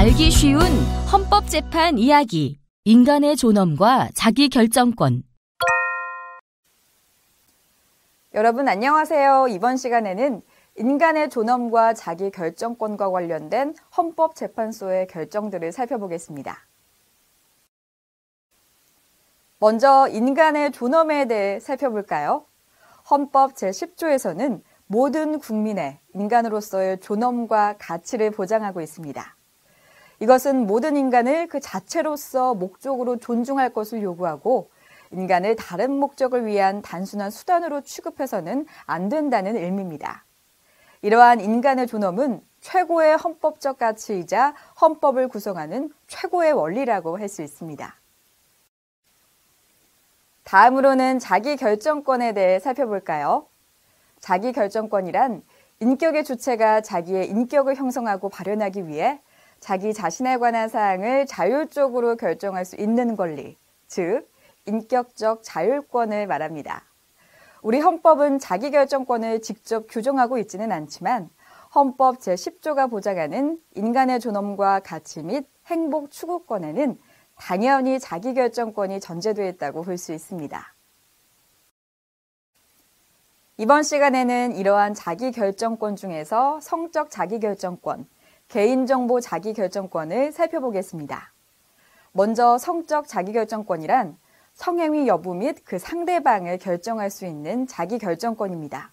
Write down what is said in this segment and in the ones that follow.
알기 쉬운 헌법재판 이야기. 인간의 존엄과 자기결정권. 여러분 안녕하세요. 이번 시간에는 인간의 존엄과 자기결정권과 관련된 헌법재판소의 결정들을 살펴보겠습니다. 먼저 인간의 존엄에 대해 살펴볼까요? 헌법 제10조에서는 모든 국민의 인간으로서의 존엄과 가치를 보장하고 있습니다. 이것은 모든 인간을 그 자체로서 목적으로 존중할 것을 요구하고 인간을 다른 목적을 위한 단순한 수단으로 취급해서는 안 된다는 의미입니다. 이러한 인간의 존엄은 최고의 헌법적 가치이자 헌법을 구성하는 최고의 원리라고 할 수 있습니다. 다음으로는 자기결정권에 대해 살펴볼까요? 자기결정권이란 인격의 주체가 자기의 인격을 형성하고 발현하기 위해 자기 자신에 관한 사항을 자율적으로 결정할 수 있는 권리, 즉 인격적 자율권을 말합니다. 우리 헌법은 자기결정권을 직접 규정하고 있지는 않지만 헌법 제10조가 보장하는 인간의 존엄과 가치 및 행복 추구권에는 당연히 자기결정권이 전제되어 있다고 볼 수 있습니다. 이번 시간에는 이러한 자기결정권 중에서 성적 자기결정권, 개인정보 자기결정권을 살펴보겠습니다. 먼저 성적 자기결정권이란 성행위 여부 및 그 상대방을 결정할 수 있는 자기결정권입니다.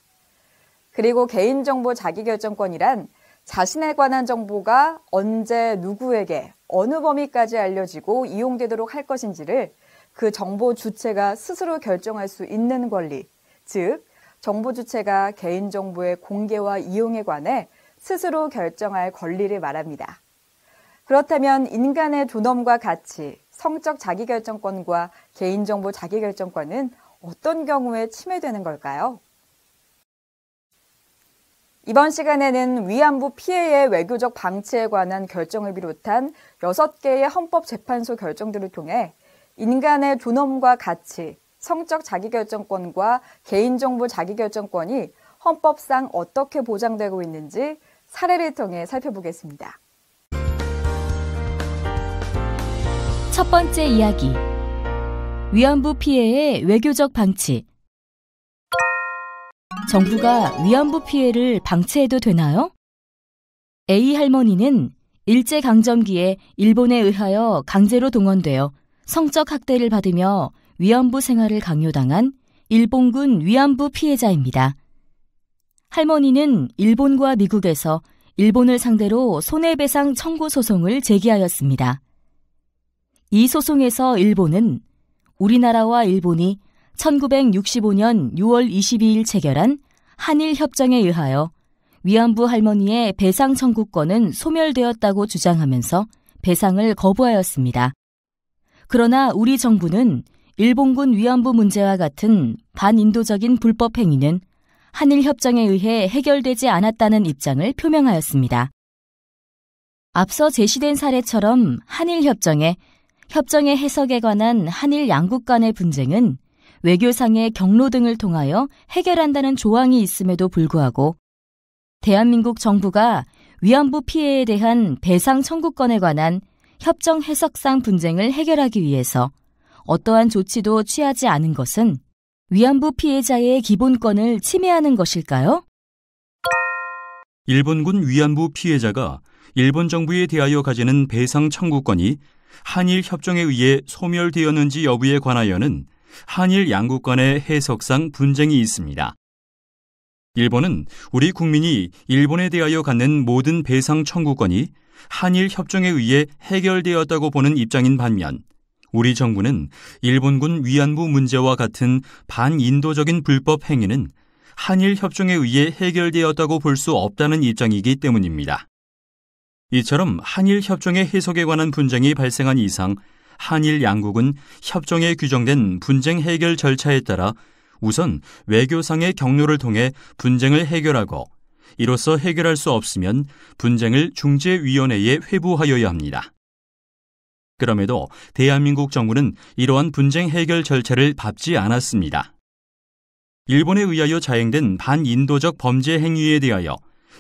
그리고 개인정보 자기결정권이란 자신에 관한 정보가 언제 누구에게 어느 범위까지 알려지고 이용되도록 할 것인지를 그 정보 주체가 스스로 결정할 수 있는 권리, 즉 정보 주체가 개인정보의 공개와 이용에 관해 스스로 결정할 권리를 말합니다. 그렇다면 인간의 존엄과 가치, 성적 자기결정권과 개인정보 자기결정권은 어떤 경우에 침해되는 걸까요? 이번 시간에는 위안부 피해의 외교적 방치에 관한 결정을 비롯한 6개의 헌법재판소 결정들을 통해 인간의 존엄과 가치, 성적 자기결정권과 개인정보 자기결정권이 헌법상 어떻게 보장되고 있는지 사례를 통해 살펴보겠습니다. 첫 번째 이야기. 위안부 피해의 외교적 방치. 정부가 위안부 피해를 방치해도 되나요? A 할머니는 일제강점기에 일본에 의하여 강제로 동원되어 성적 학대를 받으며 위안부 생활을 강요당한 일본군 위안부 피해자입니다. 할머니는 일본과 미국에서 일본을 상대로 손해배상 청구 소송을 제기하였습니다. 이 소송에서 일본은 우리나라와 일본이 1965년 6월 22일 체결한 한일협정에 의하여 위안부 할머니의 배상 청구권은 소멸되었다고 주장하면서 배상을 거부하였습니다. 그러나 우리 정부는 일본군 위안부 문제와 같은 반인도적인 불법 행위는 한일협정에 의해 해결되지 않았다는 입장을 표명하였습니다. 앞서 제시된 사례처럼 한일협정의 해석에 관한 한일 양국 간의 분쟁은 외교상의 경로 등을 통하여 해결한다는 조항이 있음에도 불구하고 대한민국 정부가 위안부 피해에 대한 배상 청구권에 관한 협정 해석상 분쟁을 해결하기 위해서 어떠한 조치도 취하지 않은 것은 위안부 피해자의 기본권을 침해하는 것일까요? 일본군 위안부 피해자가 일본 정부에 대하여 가지는 배상 청구권이 한일 협정에 의해 소멸되었는지 여부에 관하여는 한일 양국 간의 해석상 분쟁이 있습니다. 일본은 우리 국민이 일본에 대하여 갖는 모든 배상 청구권이 한일 협정에 의해 해결되었다고 보는 입장인 반면 우리 정부는 일본군 위안부 문제와 같은 반인도적인 불법 행위는 한일 협정에 의해 해결되었다고 볼 수 없다는 입장이기 때문입니다. 이처럼 한일 협정의 해석에 관한 분쟁이 발생한 이상 한일 양국은 협정에 규정된 분쟁 해결 절차에 따라 우선 외교상의 경로를 통해 분쟁을 해결하고 이로써 해결할 수 없으면 분쟁을 중재위원회에 회부하여야 합니다. 그럼에도 대한민국 정부는 이러한 분쟁 해결 절차를 밟지 않았습니다. 일본에 의하여 자행된 반인도적 범죄 행위에 대하여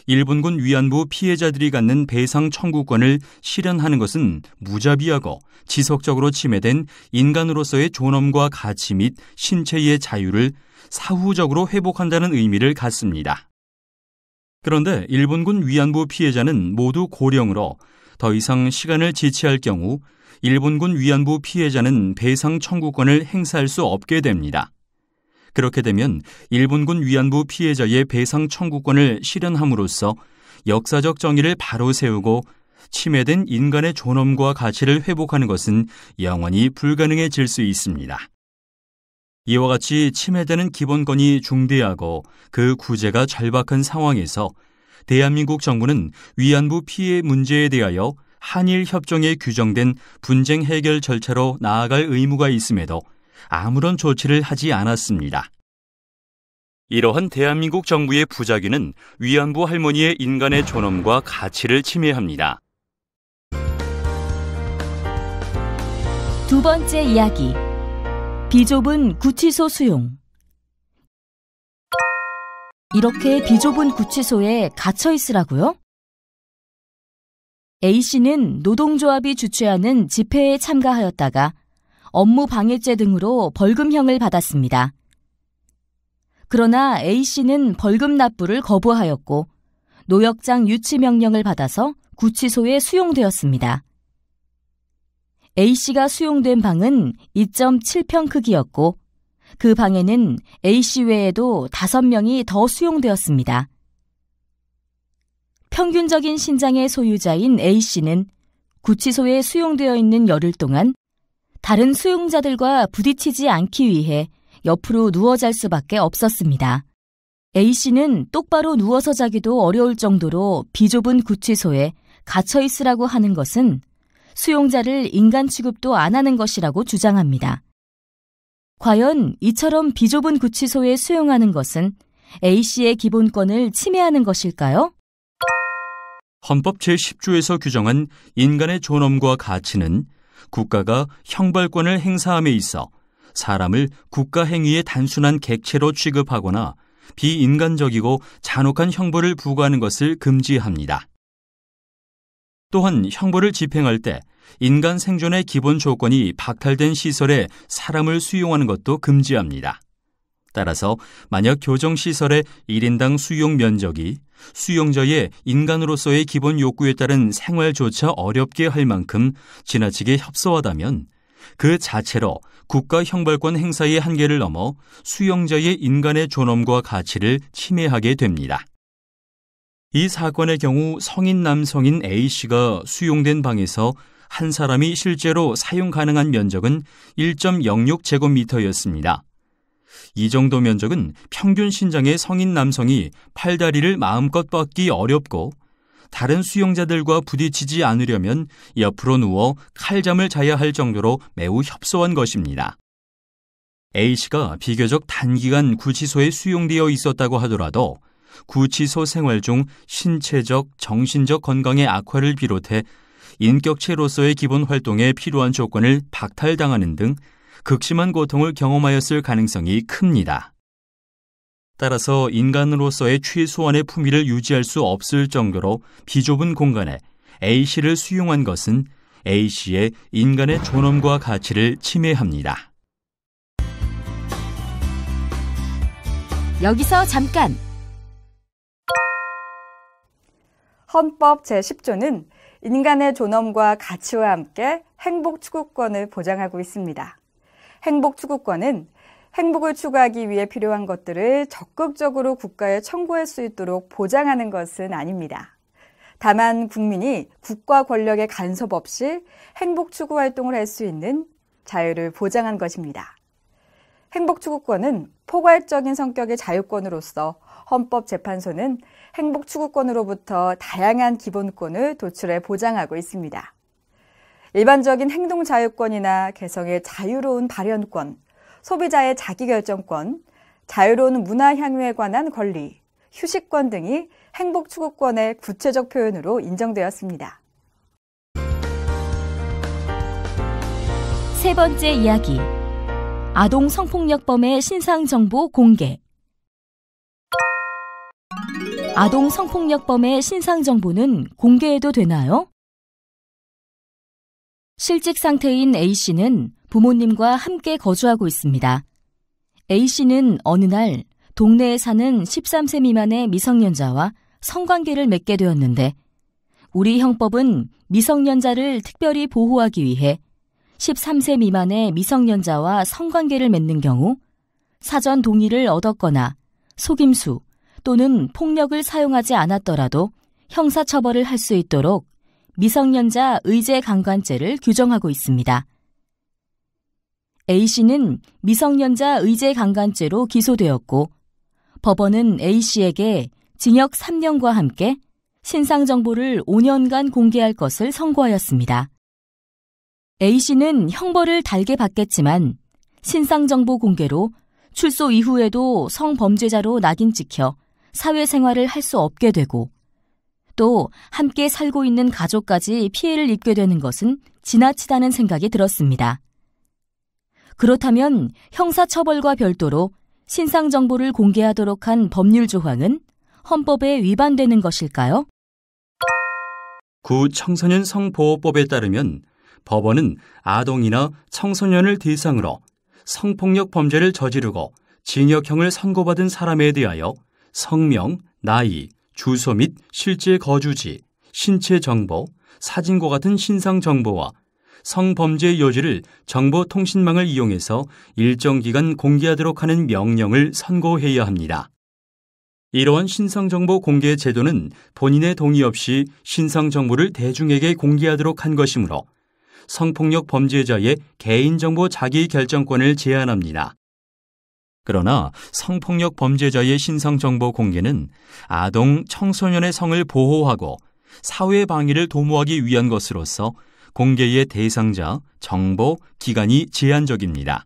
일본군 위안부 피해자들이 갖는 배상 청구권을 실현하는 것은 무자비하고 지속적으로 침해된 인간으로서의 존엄과 가치 및 신체의 자유를 사후적으로 회복한다는 의미를 갖습니다. 그런데 일본군 위안부 피해자는 모두 고령으로 더 이상 시간을 지체할 경우 일본군 위안부 피해자는 배상 청구권을 행사할 수 없게 됩니다. 그렇게 되면 일본군 위안부 피해자의 배상 청구권을 실현함으로써 역사적 정의를 바로 세우고 침해된 인간의 존엄과 가치를 회복하는 것은 영원히 불가능해질 수 있습니다. 이와 같이 침해되는 기본권이 중대하고 그 구제가 절박한 상황에서 대한민국 정부는 위안부 피해 문제에 대하여 한일 협정에 규정된 분쟁 해결 절차로 나아갈 의무가 있음에도 아무런 조치를 하지 않았습니다. 이러한 대한민국 정부의 부작위는 위안부 할머니의 인간의 존엄과 가치를 침해합니다. 두 번째 이야기. 비좁은 구치소 수용. 이렇게 비좁은 구치소에 갇혀 있으라고요? A씨는 노동조합이 주최하는 집회에 참가하였다가 업무 방해죄 등으로 벌금형을 받았습니다. 그러나 A씨는 벌금 납부를 거부하였고 노역장 유치 명령을 받아서 구치소에 수용되었습니다. A씨가 수용된 방은 2.7평 크기였고 그 방에는 A씨 외에도 5명이 더 수용되었습니다. 평균적인 신장의 소유자인 A씨는 구치소에 수용되어 있는 열흘 동안 다른 수용자들과 부딪히지 않기 위해 옆으로 누워 잘 수밖에 없었습니다. A씨는 똑바로 누워서 자기도 어려울 정도로 비좁은 구치소에 갇혀 있으라고 하는 것은 수용자를 인간 취급도 안 하는 것이라고 주장합니다. 과연 이처럼 비좁은 구치소에 수용하는 것은 A씨의 기본권을 침해하는 것일까요? 헌법 제10조에서 규정한 인간의 존엄과 가치는 국가가 형벌권을 행사함에 있어 사람을 국가 행위의 단순한 객체로 취급하거나 비인간적이고 잔혹한 형벌을 부과하는 것을 금지합니다. 또한 형벌을 집행할 때 인간 생존의 기본 조건이 박탈된 시설에 사람을 수용하는 것도 금지합니다. 따라서 만약 교정시설의 1인당 수용 면적이 수용자의 인간으로서의 기본 욕구에 따른 생활조차 어렵게 할 만큼 지나치게 협소하다면 그 자체로 국가 형벌권 행사의 한계를 넘어 수용자의 인간의 존엄과 가치를 침해하게 됩니다. 이 사건의 경우 성인 남성인 A씨가 수용된 방에서 한 사람이 실제로 사용 가능한 면적은 1.06제곱미터였습니다. 이 정도 면적은 평균 신장의 성인 남성이 팔다리를 마음껏 뻗기 어렵고 다른 수용자들과 부딪히지 않으려면 옆으로 누워 칼잠을 자야 할 정도로 매우 협소한 것입니다. A씨가 비교적 단기간 구치소에 수용되어 있었다고 하더라도 구치소 생활 중 신체적, 정신적 건강의 악화를 비롯해 인격체로서의 기본 활동에 필요한 조건을 박탈당하는 등 극심한 고통을 경험하였을 가능성이 큽니다. 따라서 인간으로서의 최소한의 품위를 유지할 수 없을 정도로 비좁은 공간에 A씨를 수용한 것은 A씨의 인간의 존엄과 가치를 침해합니다. 여기서 잠깐! 헌법 제10조는 인간의 존엄과 가치와 함께 행복 추구권을 보장하고 있습니다. 행복 추구권은 행복을 추구하기 위해 필요한 것들을 적극적으로 국가에 청구할 수 있도록 보장하는 것은 아닙니다. 다만 국민이 국가 권력의 간섭 없이 행복 추구 활동을 할 수 있는 자유를 보장한 것입니다. 행복 추구권은 포괄적인 성격의 자유권으로서 헌법재판소는 행복 추구권으로부터 다양한 기본권을 도출해 보장하고 있습니다. 일반적인 행동 자유권이나 개성의 자유로운 발현권, 소비자의 자기결정권, 자유로운 문화 향유에 관한 권리, 휴식권 등이 행복 추구권의 구체적 표현으로 인정되었습니다. 세 번째 이야기. 아동 성폭력범의 신상 정보 공개. 아동 성폭력범의 신상 정보는 공개해도 되나요? 실직 상태인 A씨는 부모님과 함께 거주하고 있습니다. A씨는 어느 날 동네에 사는 13세 미만의 미성년자와 성관계를 맺게 되었는데 우리 형법은 미성년자를 특별히 보호하기 위해 13세 미만의 미성년자와 성관계를 맺는 경우 사전 동의를 얻었거나 속임수 또는 폭력을 사용하지 않았더라도 형사처벌을 할 수 있도록 미성년자 의제강간죄를 규정하고 있습니다. A씨는 미성년자 의제강간죄로 기소되었고 법원은 A씨에게 징역 3년과 함께 신상정보를 5년간 공개할 것을 선고하였습니다. A씨는 형벌을 달게 받겠지만 신상정보 공개로 출소 이후에도 성범죄자로 낙인 찍혀 사회생활을 할 수 없게 되고 또 함께 살고 있는 가족까지 피해를 입게 되는 것은 지나치다는 생각이 들었습니다. 그렇다면 형사처벌과 별도로 신상정보를 공개하도록 한 법률 조항은 헌법에 위반되는 것일까요? 구 청소년 성보호법에 따르면 법원은 아동이나 청소년을 대상으로 성폭력 범죄를 저지르고 징역형을 선고받은 사람에 대하여 성명, 나이, 주소 및 실제 거주지, 신체 정보, 사진과 같은 신상 정보와 성범죄 여지를 정보통신망을 이용해서 일정 기간 공개하도록 하는 명령을 선고해야 합니다. 이러한 신상정보 공개 제도는 본인의 동의 없이 신상정보를 대중에게 공개하도록 한 것이므로 성폭력 범죄자의 개인정보 자기결정권을 제한합니다. 그러나 성폭력 범죄자의 신상정보 공개는 아동, 청소년의 성을 보호하고 사회 방위를 도모하기 위한 것으로서 공개의 대상자, 정보, 기간이 제한적입니다.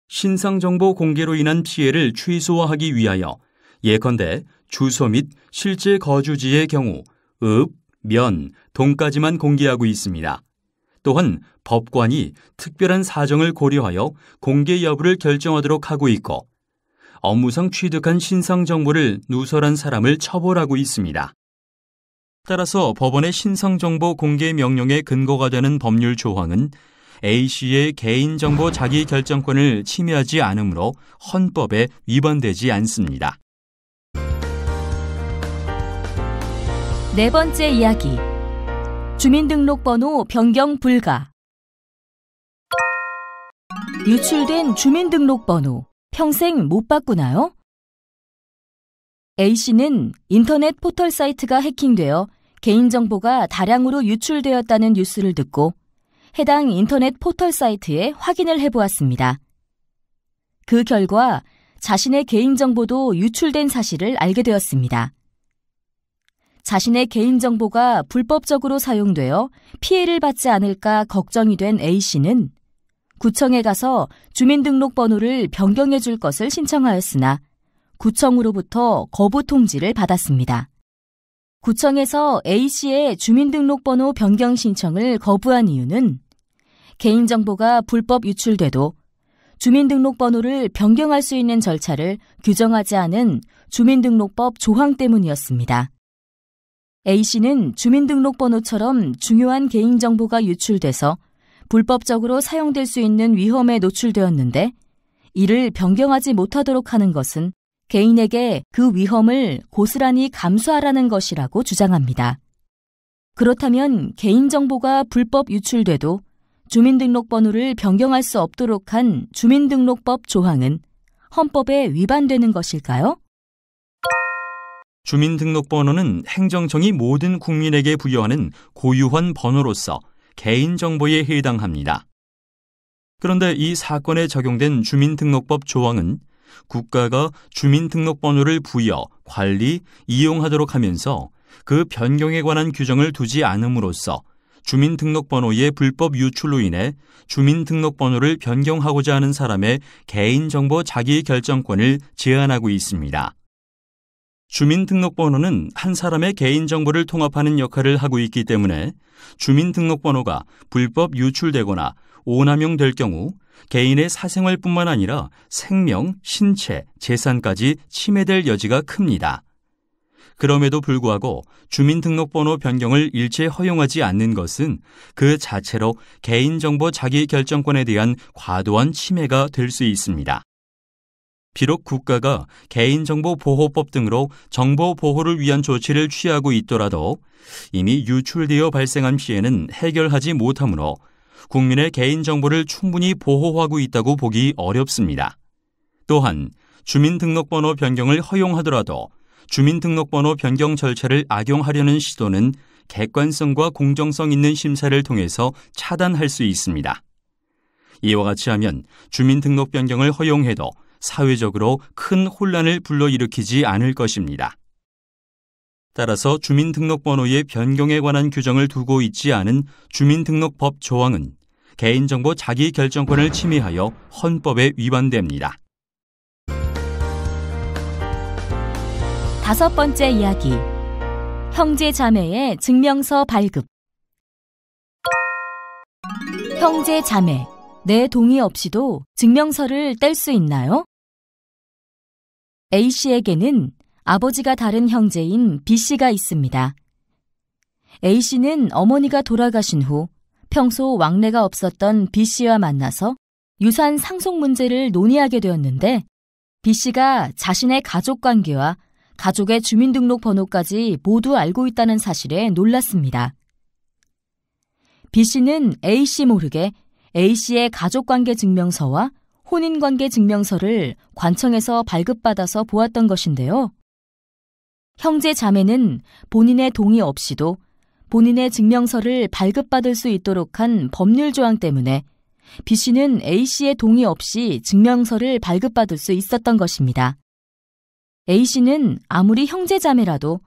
신상정보 공개로 인한 피해를 최소화하기 위하여 예컨대 주소 및 실제 거주지의 경우 읍, 면, 동까지만 공개하고 있습니다. 또한 법관이 특별한 사정을 고려하여 공개 여부를 결정하도록 하고 있고 업무상 취득한 신상정보를 누설한 사람을 처벌하고 있습니다. 따라서 법원의 신상정보 공개 명령의 근거가 되는 법률 조항은 A씨의 개인정보 자기결정권을 침해하지 않으므로 헌법에 위반되지 않습니다. 네 번째 이야기. 주민등록번호 변경 불가. 유출된 주민등록번호 평생 못 바꾸나요? A씨는 인터넷 포털 사이트가 해킹되어 개인정보가 다량으로 유출되었다는 뉴스를 듣고 해당 인터넷 포털 사이트에 확인을 해보았습니다. 그 결과 자신의 개인정보도 유출된 사실을 알게 되었습니다. 자신의 개인정보가 불법적으로 사용되어 피해를 받지 않을까 걱정이 된 A씨는 구청에 가서 주민등록번호를 변경해 줄 것을 신청하였으나 구청으로부터 거부 통지를 받았습니다. 구청에서 A씨의 주민등록번호 변경 신청을 거부한 이유는 개인정보가 불법 유출돼도 주민등록번호를 변경할 수 있는 절차를 규정하지 않은 주민등록법 조항 때문이었습니다. A씨는 주민등록번호처럼 중요한 개인정보가 유출돼서 불법적으로 사용될 수 있는 위험에 노출되었는데 이를 변경하지 못하도록 하는 것은 개인에게 그 위험을 고스란히 감수하라는 것이라고 주장합니다. 그렇다면 개인정보가 불법 유출돼도 주민등록번호를 변경할 수 없도록 한 주민등록법 조항은 헌법에 위반되는 것일까요? 주민등록번호는 행정청이 모든 국민에게 부여하는 고유한 번호로서 개인정보에 해당합니다. 그런데 이 사건에 적용된 주민등록법 조항은 국가가 주민등록번호를 부여, 관리, 이용하도록 하면서 그 변경에 관한 규정을 두지 않음으로써 주민등록번호의 불법 유출로 인해 주민등록번호를 변경하고자 하는 사람의 개인정보 자기결정권을 제한하고 있습니다. 주민등록번호는 한 사람의 개인정보를 통합하는 역할을 하고 있기 때문에 주민등록번호가 불법 유출되거나 오남용될 경우 개인의 사생활뿐만 아니라 생명, 신체, 재산까지 침해될 여지가 큽니다. 그럼에도 불구하고 주민등록번호 변경을 일체 허용하지 않는 것은 그 자체로 개인정보 자기결정권에 대한 과도한 침해가 될 수 있습니다. 비록 국가가 개인정보보호법 등으로 정보 보호를 위한 조치를 취하고 있더라도 이미 유출되어 발생한 피해는 해결하지 못하므로 국민의 개인정보를 충분히 보호하고 있다고 보기 어렵습니다. 또한 주민등록번호 변경을 허용하더라도 주민등록번호 변경 절차를 악용하려는 시도는 객관성과 공정성 있는 심사를 통해서 차단할 수 있습니다. 이와 같이 하면 주민등록 변경을 허용해도 사회적으로 큰 혼란을 불러일으키지 않을 것입니다. 따라서 주민등록번호의 변경에 관한 규정을 두고 있지 않은 주민등록법 조항은 개인정보 자기결정권을 침해하여 헌법에 위반됩니다. 5번째 이야기. 형제 자매의 증명서 발급. 형제 자매, 내 동의 없이도 증명서를 뗄 수 있나요? A씨에게는 아버지가 다른 형제인 B씨가 있습니다. A씨는 어머니가 돌아가신 후 평소 왕래가 없었던 B씨와 만나서 유산 상속 문제를 논의하게 되었는데 B씨가 자신의 가족관계와 가족의 주민등록번호까지 모두 알고 있다는 사실에 놀랐습니다. B씨는 A씨 모르게 A씨의 가족관계 증명서와 혼인관계 증명서를 관청에서 발급받아서 보았던 것인데요. 형제 자매는 본인의 동의 없이도 본인의 증명서를 발급받을 수 있도록 한 법률 조항 때문에 B씨는 A씨의 동의 없이 증명서를 발급받을 수 있었던 것입니다. A씨는 아무리 형제 자매라도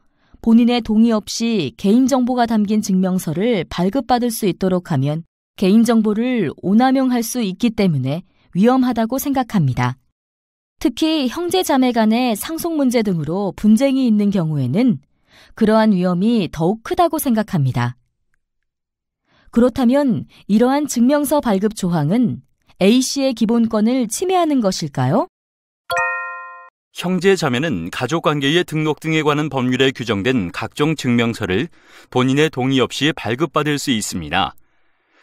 본인의 동의 없이 개인정보가 담긴 증명서를 발급받을 수 있도록 하면 개인정보를 오남용할 수 있기 때문에 위험하다고 생각합니다. 특히 형제 자매 간의 상속 문제 등으로 분쟁이 있는 경우에는 그러한 위험이 더욱 크다고 생각합니다. 그렇다면 이러한 증명서 발급 조항은 A씨의 기본권을 침해하는 것일까요? 형제 자매는 가족관계의 등록 등에 관한 법률에 규정된 각종 증명서를 본인의 동의 없이 발급받을 수 있습니다.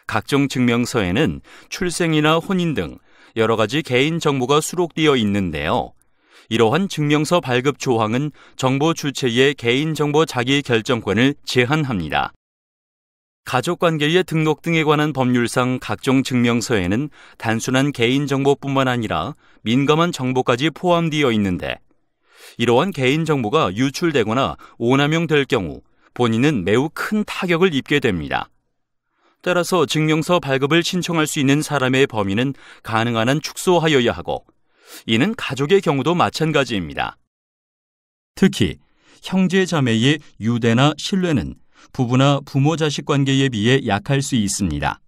각종 증명서에는 출생이나 혼인 등 여러 가지 개인 정보가 수록되어 있는데요. 이러한 증명서 발급 조항은 정보 주체의 개인정보 자기결정권을 제한합니다. 가족관계의 등록 등에 관한 법률상 각종 증명서에는 단순한 개인정보뿐만 아니라 민감한 정보까지 포함되어 있는데 이러한 개인정보가 유출되거나 오남용될 경우 본인은 매우 큰 타격을 입게 됩니다. 따라서 증명서 발급을 신청할 수 있는 사람의 범위는 가능한 한 축소하여야 하고 이는 가족의 경우도 마찬가지입니다. 특히 형제 자매의 유대나 신뢰는 부부나 부모-자식 관계에 비해 약할 수 있습니다.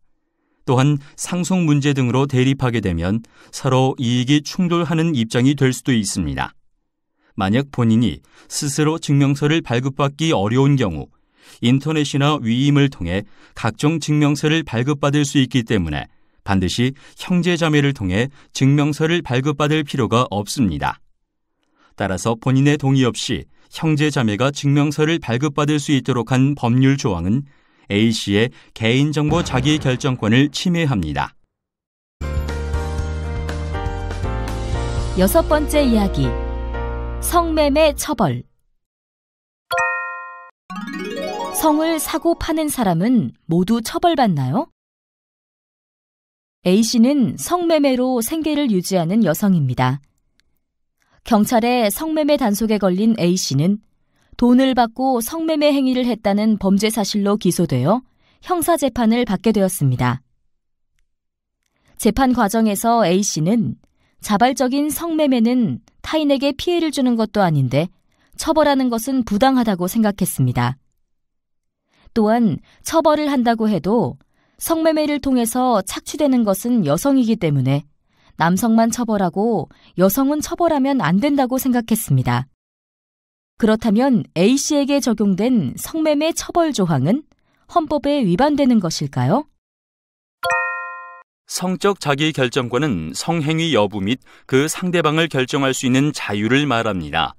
또한 상속 문제 등으로 대립하게 되면 서로 이익이 충돌하는 입장이 될 수도 있습니다. 만약 본인이 스스로 증명서를 발급받기 어려운 경우 인터넷이나 위임을 통해 각종 증명서를 발급받을 수 있기 때문에 반드시 형제 자매를 통해 증명서를 발급받을 필요가 없습니다. 따라서 본인의 동의 없이 형제 자매가 증명서를 발급받을 수 있도록 한 법률 조항은 A씨의 개인정보 자기결정권을 침해합니다. 6번째 이야기. 성매매 처벌. 성을 사고 파는 사람은 모두 처벌받나요? A씨는 성매매로 생계를 유지하는 여성입니다. 경찰의 성매매 단속에 걸린 A씨는 돈을 받고 성매매 행위를 했다는 범죄 사실로 기소되어 형사재판을 받게 되었습니다. 재판 과정에서 A씨는 자발적인 성매매는 타인에게 피해를 주는 것도 아닌데 처벌하는 것은 부당하다고 생각했습니다. 또한 처벌을 한다고 해도 성매매를 통해서 착취되는 것은 여성이기 때문에 남성만 처벌하고 여성은 처벌하면 안 된다고 생각했습니다. 그렇다면 A씨에게 적용된 성매매 처벌 조항은 헌법에 위반되는 것일까요? 성적 자기결정권은 성행위 여부 및 그 상대방을 결정할 수 있는 자유를 말합니다.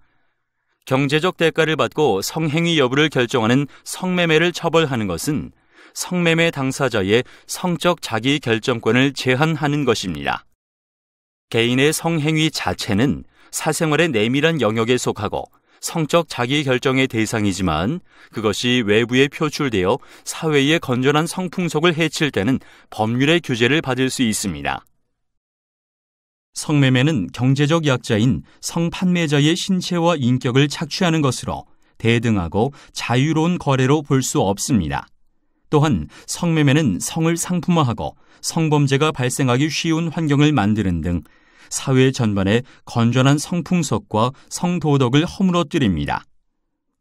경제적 대가를 받고 성행위 여부를 결정하는 성매매를 처벌하는 것은 성매매 당사자의 성적 자기 결정권을 제한하는 것입니다. 개인의 성행위 자체는 사생활의 내밀한 영역에 속하고 성적 자기 결정의 대상이지만 그것이 외부에 표출되어 사회의 건전한 성풍속을 해칠 때는 법률의 규제를 받을 수 있습니다. 성매매는 경제적 약자인 성판매자의 신체와 인격을 착취하는 것으로 대등하고 자유로운 거래로 볼 수 없습니다. 또한 성매매는 성을 상품화하고 성범죄가 발생하기 쉬운 환경을 만드는 등 사회 전반의 건전한 성풍속과 성도덕을 허물어뜨립니다.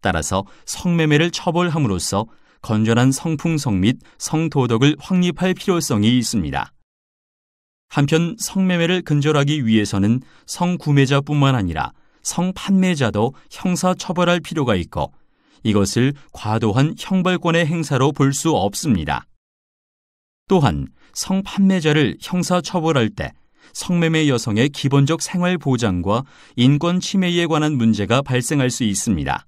따라서 성매매를 처벌함으로써 건전한 성풍속 및 성도덕을 확립할 필요성이 있습니다. 한편 성매매를 근절하기 위해서는 성구매자뿐만 아니라 성판매자도 형사처벌할 필요가 있고 이것을 과도한 형벌권의 행사로 볼 수 없습니다. 또한 성판매자를 형사처벌할 때 성매매 여성의 기본적 생활 보장과 인권 침해에 관한 문제가 발생할 수 있습니다.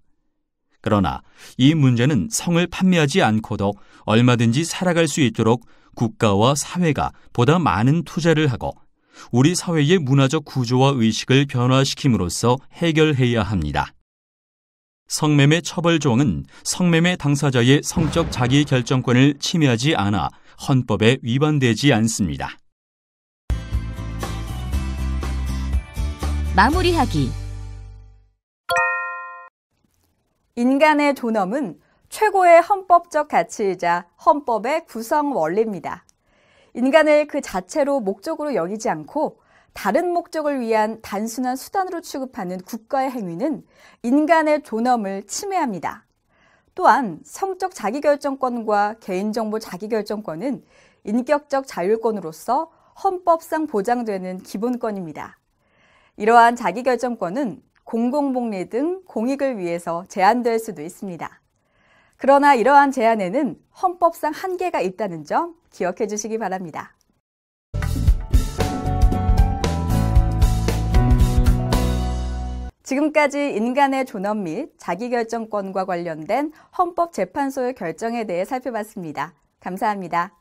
그러나 이 문제는 성을 판매하지 않고도 얼마든지 살아갈 수 있도록 국가와 사회가 보다 많은 투자를 하고 우리 사회의 문화적 구조와 의식을 변화시킴으로써 해결해야 합니다. 성매매 처벌 조항은 성매매 당사자의 성적 자기 결정권을 침해하지 않아 헌법에 위반되지 않습니다. 마무리하기. 인간의 존엄은 최고의 헌법적 가치이자 헌법의 구성 원리입니다. 인간을 그 자체로 목적으로 여기지 않고 다른 목적을 위한 단순한 수단으로 취급하는 국가의 행위는 인간의 존엄을 침해합니다. 또한 성적 자기결정권과 개인정보 자기결정권은 인격적 자율권으로서 헌법상 보장되는 기본권입니다. 이러한 자기결정권은 공공복리 등 공익을 위해서 제한될 수도 있습니다. 그러나 이러한 제한에는 헌법상 한계가 있다는 점 기억해 주시기 바랍니다. 지금까지 인간의 존엄 및 자기결정권과 관련된 헌법재판소의 결정에 대해 살펴봤습니다. 감사합니다.